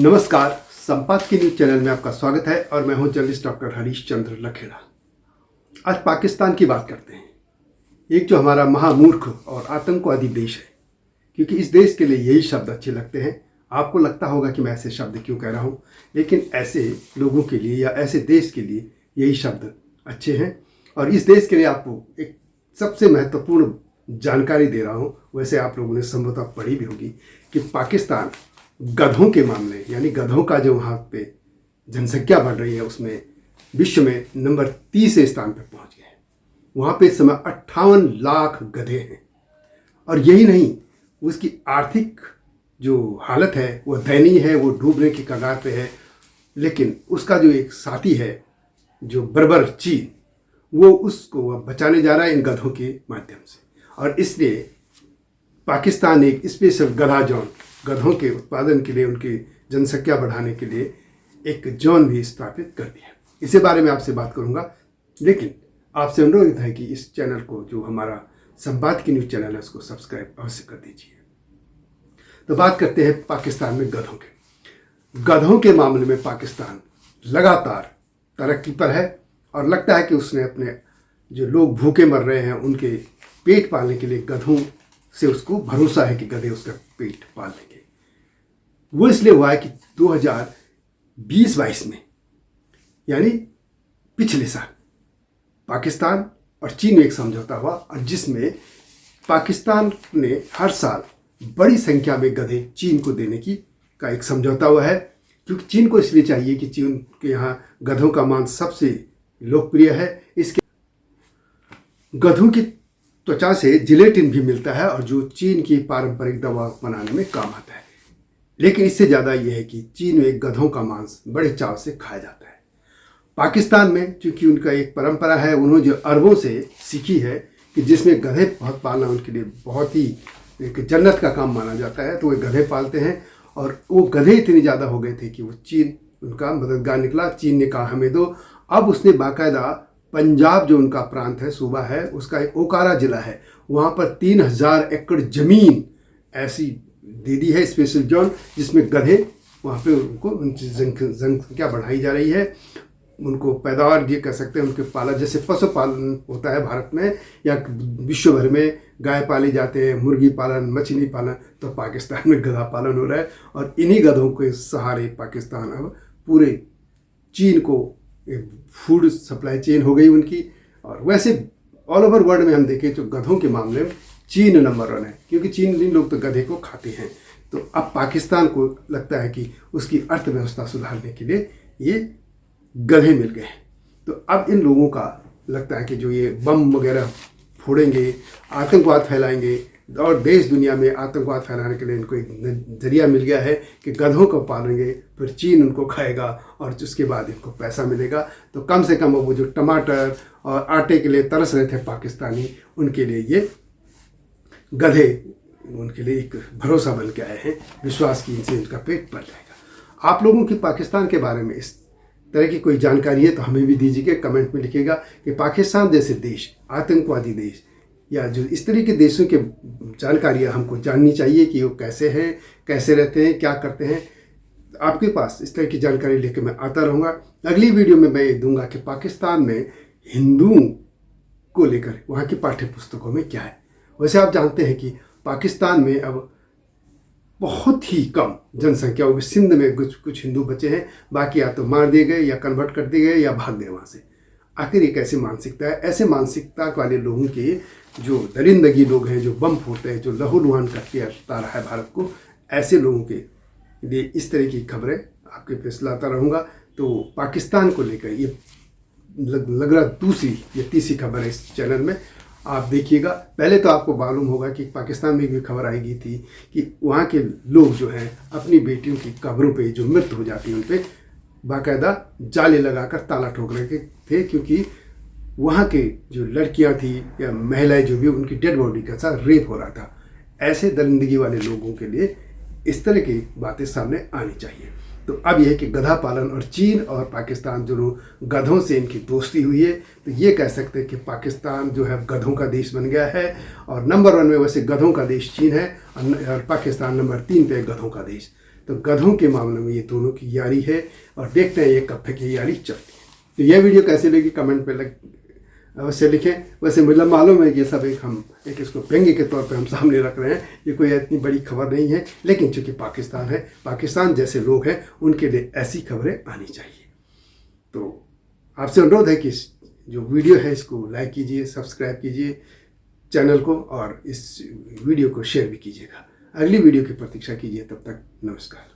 नमस्कार, संपादकीय news channel में आपका स्वागत है और मैं हूं जर्नलिस्ट डॉक्टर हरीश चंद्र लखेड़ा। आज पाकिस्तान की बात करते हैं, एक जो हमारा महामूर्ख और आतंकवादी देश है, क्योंकि इस देश के लिए यही शब्द अच्छे लगते हैं। आपको लगता होगा कि मैं ऐसे शब्द क्यों कह रहा हूं, लेकिन ऐसे लोगों के लिए या ऐसे देश के लिए यही शब्द अच्छे हैं। और इस देश के लिए आपको एक सबसे महत्वपूर्ण जानकारी दे रहा हूं। वैसे आप लोगों ने संभवतः पढ़ी भी होगी कि पाकिस्तान गधों के मामले, यानी गधों का जो वहाँ पे जनसंख्या बढ़ रही है, उसमें विश्व में नंबर 30 स्थान पर पहुँच गया है। वहाँ पे इस समय 58 लाख गधे हैं। और यही नहीं, उसकी आर्थिक जो हालत है वो दयनीय है, वो डूबने की कगार पे है। लेकिन उसका जो एक साथी है, जो बर्बर चीन, वो उसको बचाने जा रहा है इन गधों के माध्यम से। और इसलिए पाकिस्तान ने एक स्पेशल गधा जोन, गधों के उत्पादन के लिए, उनकी जनसंख्या बढ़ाने के लिए एक जोन भी स्थापित कर दिया। इसी बारे में आपसे बात करूंगा, लेकिन आपसे अनुरोध है कि इस चैनल को, जो हमारा संपादकीय न्यूज चैनल है, उसको सब्सक्राइब अवश्य कर दीजिए। तो बात करते हैं पाकिस्तान में गधों के। गधों के मामले में पाकिस्तान लगातार तरक्की पर है और लगता है कि उसने अपने जो लोग भूखे मर रहे हैं उनके पेट पालने के लिए गधों से उसको भरोसा है कि गधे उसका पेट पाल लेंगे। वो इसलिए हुआ है कि 2020-22 में, यानी पिछले साल, पाकिस्तान और चीन में एक समझौता हुआ, और जिसमें पाकिस्तान ने हर साल बड़ी संख्या में गधे चीन को देने का एक समझौता हुआ है। क्योंकि चीन को इसलिए चाहिए कि चीन के यहाँ गधों का मांस सबसे लोकप्रिय है। इसके गधों की त्वचा से जिलेटिन भी मिलता है, और जो चीन की पारंपरिक दवा बनाने में काम आता है। लेकिन इससे ज़्यादा यह है कि चीन में गधों का मांस बड़े चाव से खाया जाता है। पाकिस्तान में चूंकि उनका एक परंपरा है, उन्होंने जो अरबों से सीखी है कि जिसमें गधे बहुत पालना उनके लिए बहुत ही एक जन्नत का काम माना जाता है, तो वे गधे पालते हैं। और वो गधे इतने ज़्यादा हो गए थे कि वो चीन उनका मददगार निकला। चीन ने कहा हमें दो। अब उसने बाकायदा पंजाब, जो उनका प्रांत है, सूबा है, उसका एक ओकारा जिला है, वहाँ पर 3000 एकड़ जमीन ऐसी दे दी है, स्पेशल जोन, जिसमें गधे वहाँ पे उनको उनकी जनसंख्या बढ़ाई जा रही है। उनको पैदावार ये कह सकते हैं, उनके पालन, जैसे पशुपालन होता है भारत में या विश्व भर में, गाय पाले जाते हैं, मुर्गी पालन, मछली पालन, तो पाकिस्तान में गधा पालन हो रहा है। और इन्हीं गधों के सहारे पाकिस्तान अब पूरे चीन को फूड सप्लाई चेन हो गई उनकी। और वैसे ऑल ओवर वर्ल्ड में हम देखें तो गधों के मामले में चीन नंबर 1 है, क्योंकि चीनी लोग तो गधे को खाते हैं। तो अब पाकिस्तान को लगता है कि उसकी अर्थव्यवस्था सुधारने के लिए ये गधे मिल गए हैं। तो अब इन लोगों का लगता है कि जो ये बम वगैरह फोड़ेंगे, आतंकवाद फैलाएंगे, और देश दुनिया में आतंकवाद फैलाने के लिए इनको एक जरिया मिल गया है कि गधों को पालेंगे, फिर चीन उनको खाएगा और उसके बाद इनको पैसा मिलेगा। तो कम से कम वो जो टमाटर और आटे के लिए तरस रहे थे पाकिस्तानी, उनके लिए ये गधे उनके लिए एक भरोसा बन के आए हैं, विश्वास की इनसे इनका पेट भर जाएगा। आप लोगों की पाकिस्तान के बारे में इस तरह की कोई जानकारी है तो हमें भी दीजिए, कमेंट में लिखिएगा कि पाकिस्तान जैसे देश, आतंकवादी देश, या जो इस तरह के देशों के जानकारियाँ हमको जाननी चाहिए कि वो कैसे हैं, कैसे रहते हैं, क्या करते हैं। आपके पास इस तरह की जानकारी लेकर मैं आता रहूँगा। अगली वीडियो में मैं ये दूंगा कि पाकिस्तान में हिंदुओं को लेकर वहाँ की पाठ्य पुस्तकों में क्या है। वैसे आप जानते हैं कि पाकिस्तान में अब बहुत ही कम जनसंख्या होगी। सिंध में कुछ हिंदू बचे हैं, बाकी या तो मार दिए गए या कन्वर्ट कर दिए गए या भाग गए वहाँ से। आखिर ये कैसी मानसिकता है? ऐसे मानसिकता वाले लोगों के, जो दरिंदगी लोग हैं, जो बम फोड़ते हैं, जो लहूलुहान करके हटा रहा है भारत को, ऐसे लोगों के लिए इस तरह की खबरें आपके पास लाता रहूँगा। तो पाकिस्तान को लेकर ये लग रहा दूसरी या तीसरी खबर है इस चैनल में, आप देखिएगा। पहले तो आपको मालूम होगा कि पाकिस्तान में भी खबर आई गई थी कि वहाँ के लोग जो हैं अपनी बेटियों की कब्रों पे जो मृत्यु हो जाती है उन पर बाकायदा जाले लगाकर ताला ठोक रहे थे, क्योंकि वहाँ के जो लड़कियाँ थी या महिलाएं जो भी, उनकी डेड बॉडी के साथ रेप हो रहा था। ऐसे दरिंदगी वाले लोगों के लिए इस तरह की बातें सामने आनी चाहिए। तो अब यह है कि गधा पालन, और चीन और पाकिस्तान जो गधों से इनकी दोस्ती हुई है, तो ये कह सकते हैं कि पाकिस्तान जो है गधों का देश बन गया है। और नंबर 1 में वैसे गधों का देश चीन है, और पाकिस्तान नंबर 3 पे गधों का देश। तो गधों के मामले में ये दोनों की यारी है और देखते हैं ये कब तक ये यारी चलती है। तो यह वीडियो कैसे लगी कमेंट पे अवश्य लिखें। वैसे मुझे मालूम है कि ये सब एक इसको व्यंग्य के तौर पे हम सामने रख रहे हैं, ये कोई इतनी बड़ी खबर नहीं है, लेकिन चूंकि पाकिस्तान है, पाकिस्तान जैसे लोग हैं उनके लिए ऐसी खबरें आनी चाहिए। तो आपसे अनुरोध है कि जो वीडियो है इसको लाइक कीजिए, सब्सक्राइब कीजिए चैनल को और इस वीडियो को शेयर भी कीजिएगा। अगली वीडियो की प्रतीक्षा कीजिए। तब तक नमस्कार।